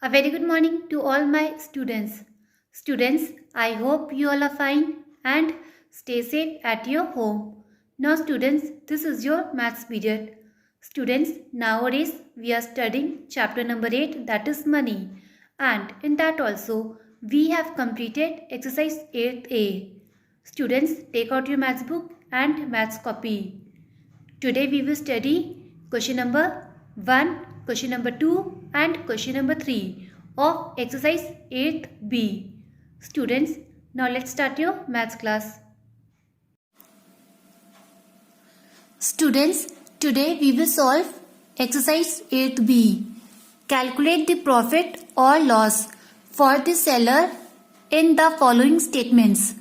A very good morning to all my students. Students, I hope you all are fine and stay safe at your home. Now students, this is your maths period. Students, nowadays we are studying chapter number 8, that is money. And in that also, we have completed exercise 8A. Students, take out your maths book and maths copy. Today we will study question number 1, question number 2 and question number 3 of exercise 8B. Students, now let's start your maths class. Students, today we will solve exercise 8B. Calculate the profit or loss for the seller in the following statements.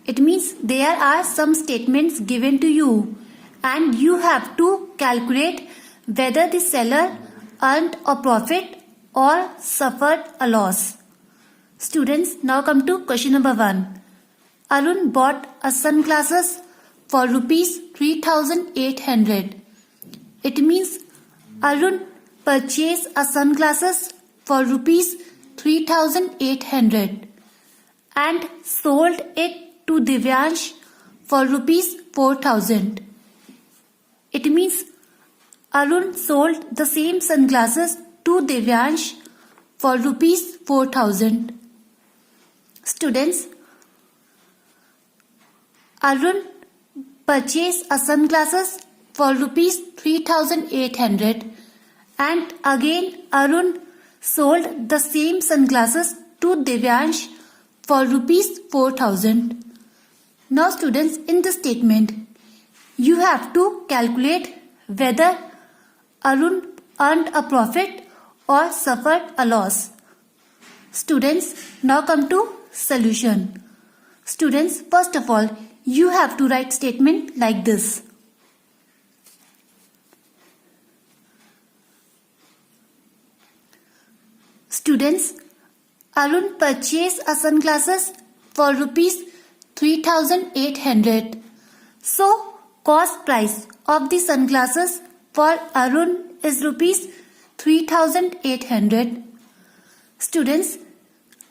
It means there are some statements given to you and you have to calculate whether the seller earned a profit or suffered a loss. Students, now come to question number 1. Arun bought a sunglasses for rupees 3800. It means Arun purchased a sunglasses for rupees 3800 and sold it to Divyansh for rupees 4000. It means Arun sold the same sunglasses to Divyansh for rupees 4000. Students, Arun purchased a sunglasses for rupees 3800 and again Arun sold the same sunglasses to Divyansh for rupees 4000. Now students, in the statement, you have to calculate whether Arun earned a profit or suffered a loss. Students, now come to solution. Students, first of all, you have to write statement like this. Students, Arun purchased a sunglasses for rupees 3800. So, cost price of the sunglasses for Arun is rupees 3800. Students,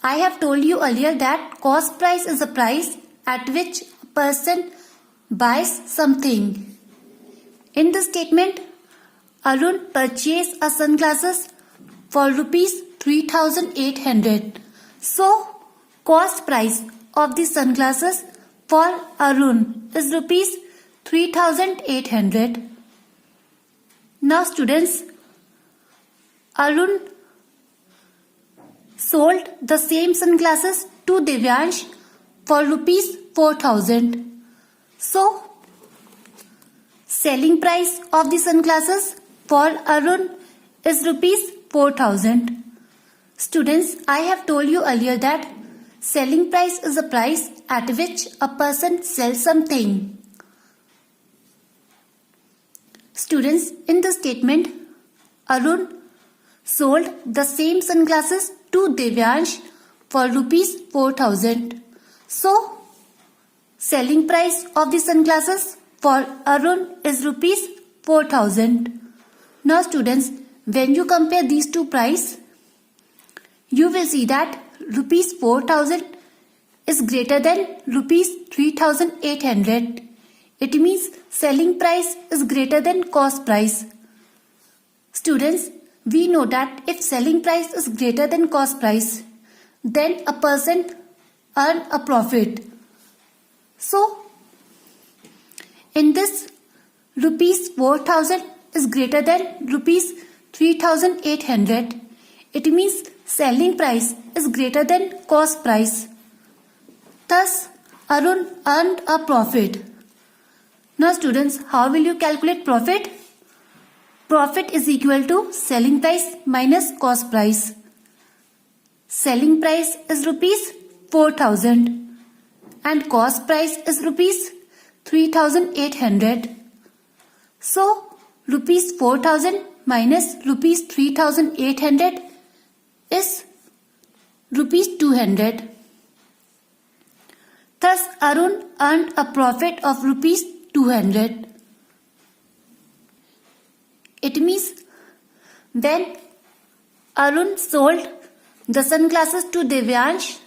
I have told you earlier that cost price is a price at which a person buys something. In the statement, Arun purchased a sunglasses for rupees 3800. So, cost price of the sunglasses for Arun is rupees 3800. Now students, Arun sold the same sunglasses to Divyansh for rupees 4000. So, selling price of the sunglasses for Arun is rupees 4000. Students, I have told you earlier that selling price is a price at which a person sells something. Students, in the statement, Arun sold the same sunglasses to Divyansh for rupees 4000. So, selling price of the sunglasses for Arun is rupees 4000. Now students, when you compare these two prices, you will see that rupees 4000 is greater than rupees 3800. It means selling price is greater than cost price. Students, we know that if selling price is greater than cost price, then a person earn a profit. So, in this, rupees 4000 is greater than rupees 3800. It means selling price is greater than cost price. Thus, Arun earned a profit. Now students, how will you calculate profit? Profit is equal to selling price minus cost price. Selling price is rupees 4000 and cost price is rupees 3800. So, rupees 4000 minus rupees 3800 is rupees 200. Thus, Arun earned a profit of rupees 200. It means when Arun sold the sunglasses to Devyansh.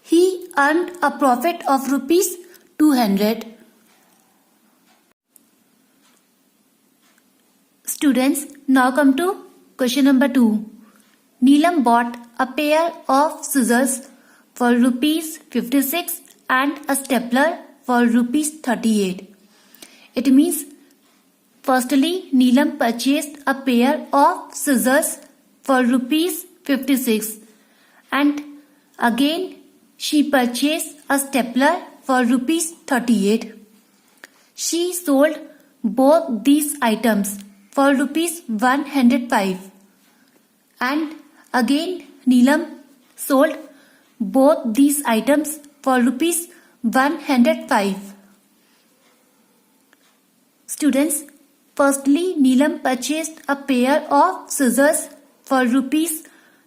He earned a profit of rupees 200. Students, now come to question number 2. Neelam bought a pair of scissors for rupees 56 and a stapler for rupees 38. It means, firstly, Neelam purchased a pair of scissors for rupees 56 and again she purchased a stapler for rupees 38. She sold both these items for rupees 105 and again Neelam sold both these items for rupees 105. Students, firstly Neelam purchased a pair of scissors for rupees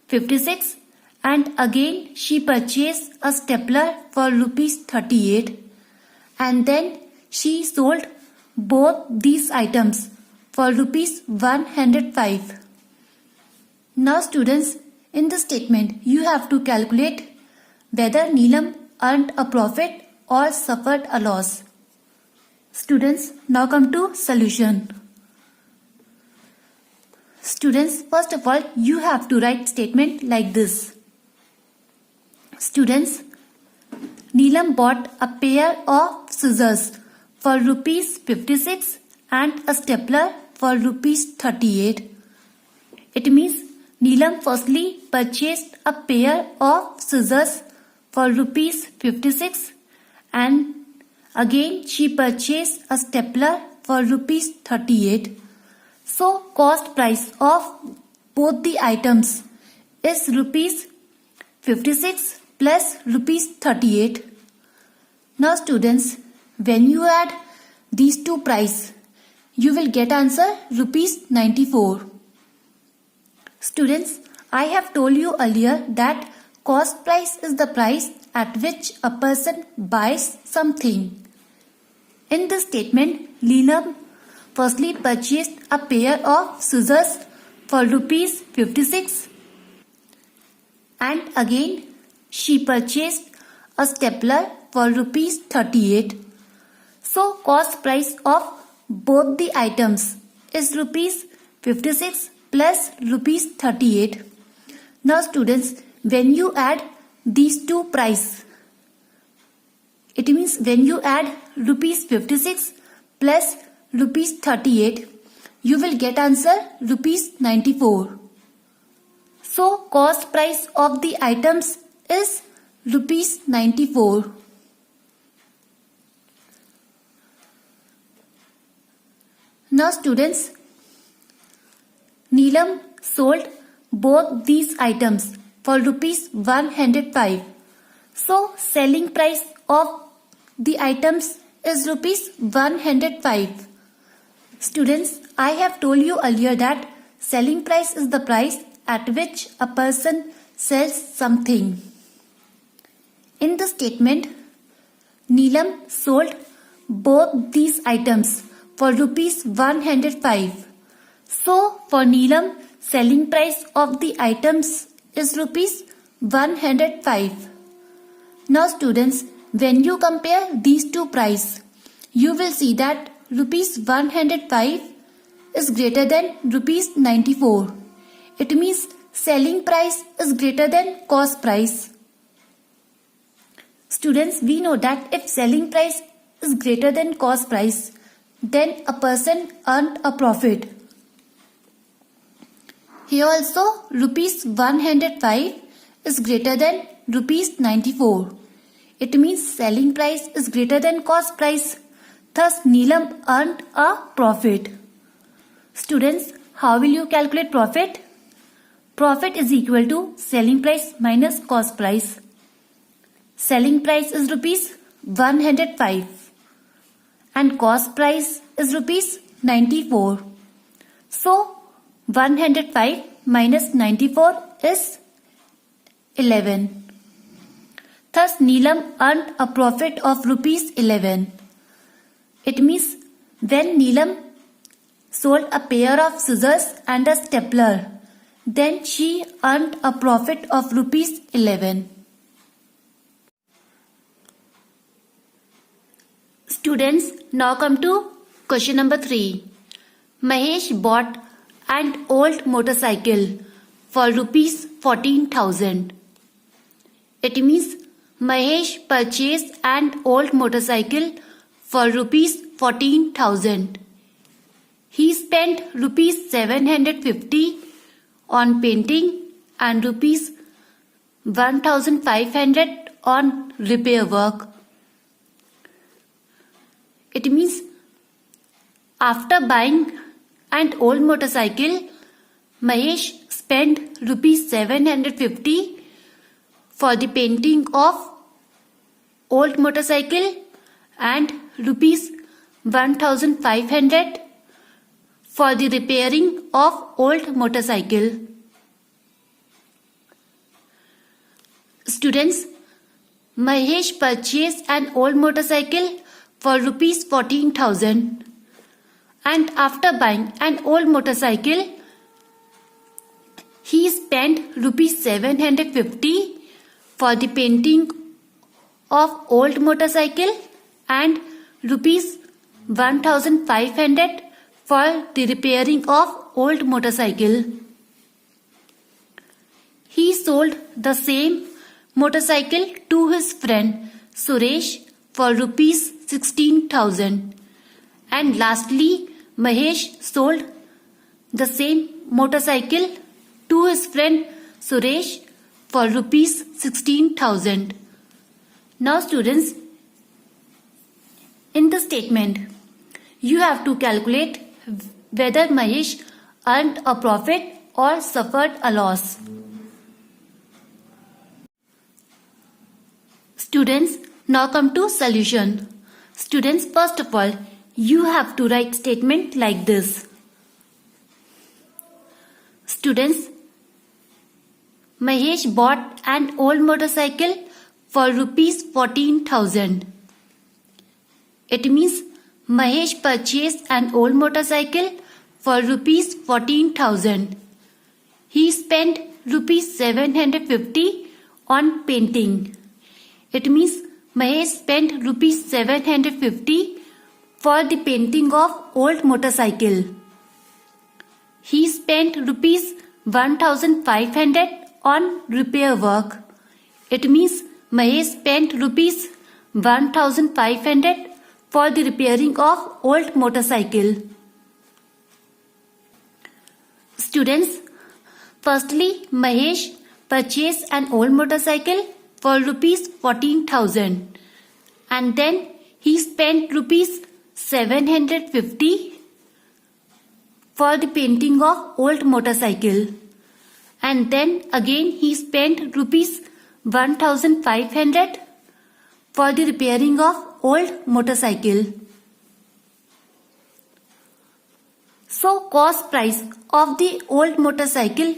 56 and again she purchased a stapler for rupees 38 and then she sold both these items for rupees 105. Now students, in the statement you have to calculate whether Neelam earned a profit or suffered a loss. Students, now come to solution. Students, first of all, you have to write statement like this. Students, Neelam bought a pair of scissors for rupees 56 and a stapler for rupees 38. It means Neelam firstly purchased a pair of scissors for rupees 56 and again she purchased a stapler for rupees 38. So cost price of both the items is rupees 56 plus rupees 38. Now students, when you add these two price, you will get answer rupees 94. Students, I have told you earlier that cost price is the price at which a person buys something. In this statement, Neelam firstly purchased a pair of scissors for rupees 56 and again she purchased a stapler for rupees 38. So cost price of both the items is rupees 56 plus rupees 38. Now students, when you add these two price, it means when you add rupees 56 plus rupees 38, you will get answer rupees 94. So cost price of the items is rupees 94. Now students, Neelam sold both these items for rupees 105. So selling price of the items is rupees 105. Students, I have told you earlier that selling price is the price at which a person sells something. In the statement, Neelam sold both these items for rupees 105. So for Neelam, selling price of the items is rupees 105. Now students, when you compare these two price, you will see that rupees 105 is greater than rupees 94. It means selling price is greater than cost price. Students, we know that if selling price is greater than cost price, then a person earned a profit. Here also rupees 105 is greater than rupees 94. It means selling price is greater than cost price. Thus Neelam earned a profit. Students, how will you calculate profit? Profit is equal to selling price minus cost price. Selling price is rupees 105 and cost price is rupees 94. So 105 minus 94 is 11. Thus Neelam earned a profit of rupees 11. It means when Neelam sold a pair of scissors and a stapler, Then she earned a profit of rupees 11. Students, now come to question number 3. Mahesh bought an old motorcycle for rupees 14,000. It means Mahesh purchased an old motorcycle for rupees 14,000. He spent rupees 750 on painting and rupees 1,500 on repair work. It means after buying an old motorcycle, Mahesh spent rupees 750 for the painting of old motorcycle and rupees 1,500 for the repairing of old motorcycle. Students, Mahesh purchased an old motorcycle for rupees 14,000 and after buying an old motorcycle, he spent rupees 750 for the painting of old motorcycle and rupees 1,500 for the repairing of old motorcycle. He sold the same motorcycle to his friend Suresh for rupees 16,000. And lastly, Mahesh sold the same motorcycle to his friend Suresh for rupees 16,000. Now students, in the statement, you have to calculate whether Mahesh earned a profit or suffered a loss. Students, now come to solution. Students, first of all, you have to write statement like this. Students, Mahesh bought an old motorcycle for rupees 14,000. It means Mahesh purchased an old motorcycle for rupees 14,000. He spent rupees 750 on painting. It means Mahesh spent rupees 750 for the painting of old motorcycle. He spent rupees 1,500 on repair work. It means Mahesh spent rupees 1,500 for the repairing of old motorcycle. Students, firstly, Mahesh purchased an old motorcycle for rupees 14,000 and then he spent rupees 750 for the painting of old motorcycle and then again he spent rupees 1,500 for the repairing of old motorcycle. So cost price of the old motorcycle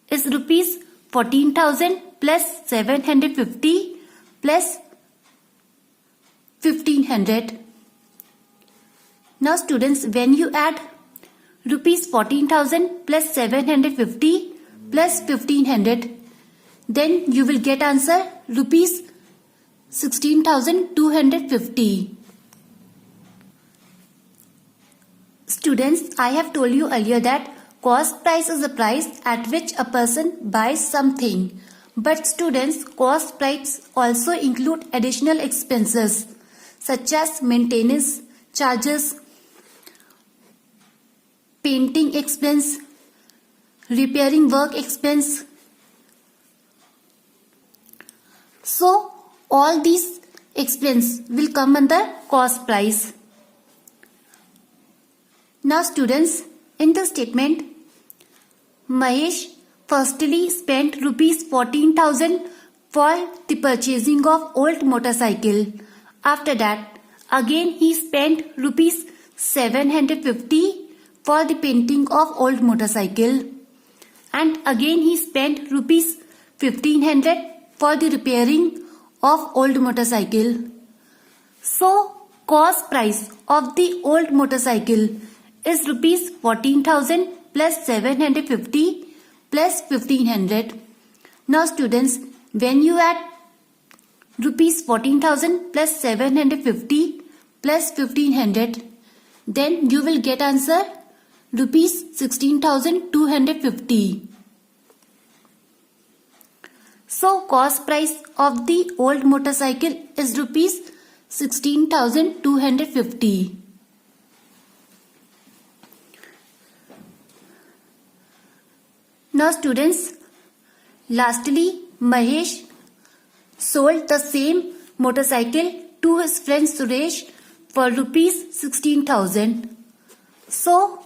is rupees 14,000 plus 750 plus 1,500. Now students, when you add rupees 14,000 plus 750 plus 1,500, then you will get answer rupees 16,250. Students, I have told you earlier that cost price is the price at which a person buys something. But students, cost price also include additional expenses such as maintenance charges, painting expense, repairing work expense. So all these expense will come under cost price. Now students, in the statement, Mahesh firstly spent rupees 14,000 for the purchasing of old motorcycle. After that, again he spent rupees 750 for the painting of old motorcycle. And again he spent rupees 1,500 for the repairing of old motorcycle. So, cost price of the old motorcycle is rupees 14,000 plus 750 plus 1500. Now students, when you add rupees 14,000 plus 750 plus 1500, then you will get answer rupees 16,250. So cost price of the old motorcycle is rupees 16,250. Now students, lastly Mahesh sold the same motorcycle to his friend Suresh for rupees 16,000. So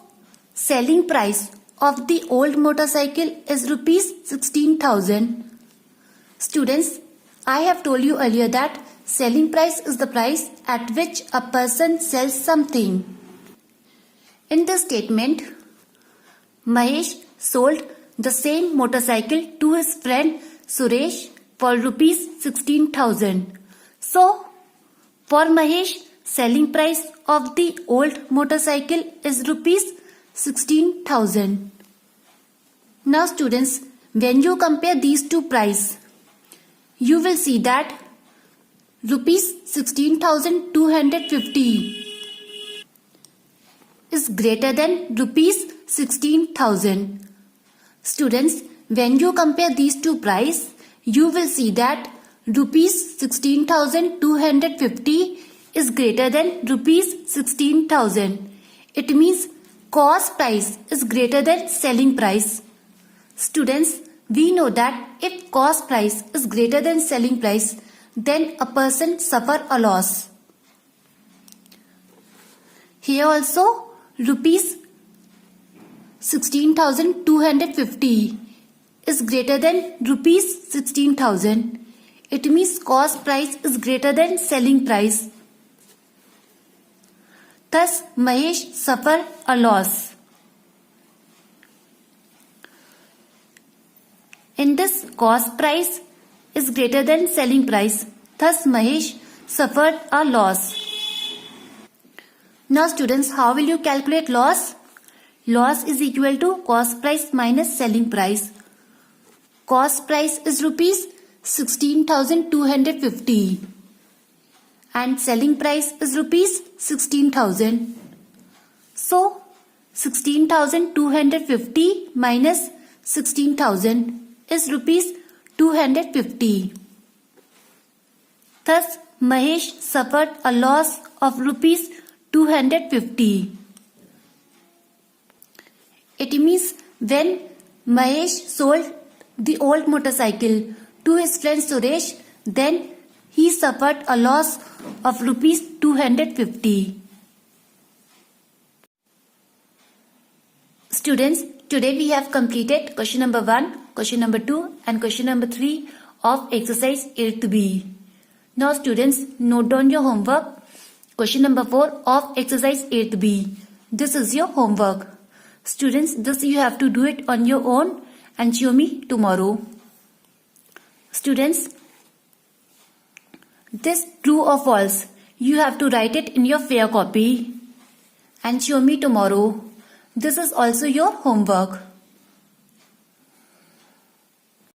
selling price of the old motorcycle is rupees 16,000. Students, I have told you earlier that selling price is the price at which a person sells something. In this statement, Mahesh sold the same motorcycle to his friend Suresh for rupees 16,000. So, for Mahesh, selling price of the old motorcycle is rupees 16,000. Now students, when you compare these two prices, you will see that rupees 16,250 is greater than rupees 16,000. Students, when you compare these two prices, you will see that rupees 16,250 is greater than rupees 16,000. It means cost price is greater than selling price. Students, we know that if cost price is greater than selling price, then a person suffer a loss. Here also rupees 16,250 is greater than rupees 16,000. It means cost price is greater than selling price. Thus Mahesh suffered a loss. In this, cost price is greater than selling price. Thus Mahesh suffered a loss. Now students, how will you calculate loss? Loss is equal to cost price minus selling price. Cost price is rupees 16,250 and selling price is rupees 16,000. So 16,250 minus 16,000 is rupees 250. Thus Mahesh suffered a loss of rupees 250. It means when Mahesh sold the old motorcycle to his friend Suresh, then he suffered a loss of rupees 250. Students, today we have completed question number 1, question number 2 and question number 3 of exercise 8B. Now students, note down your homework. Question number 4 of exercise 8B. This is your homework. Students, this you have to do it on your own and show me tomorrow. Students, this true or false, you have to write it in your fair copy and show me tomorrow. This is also your homework.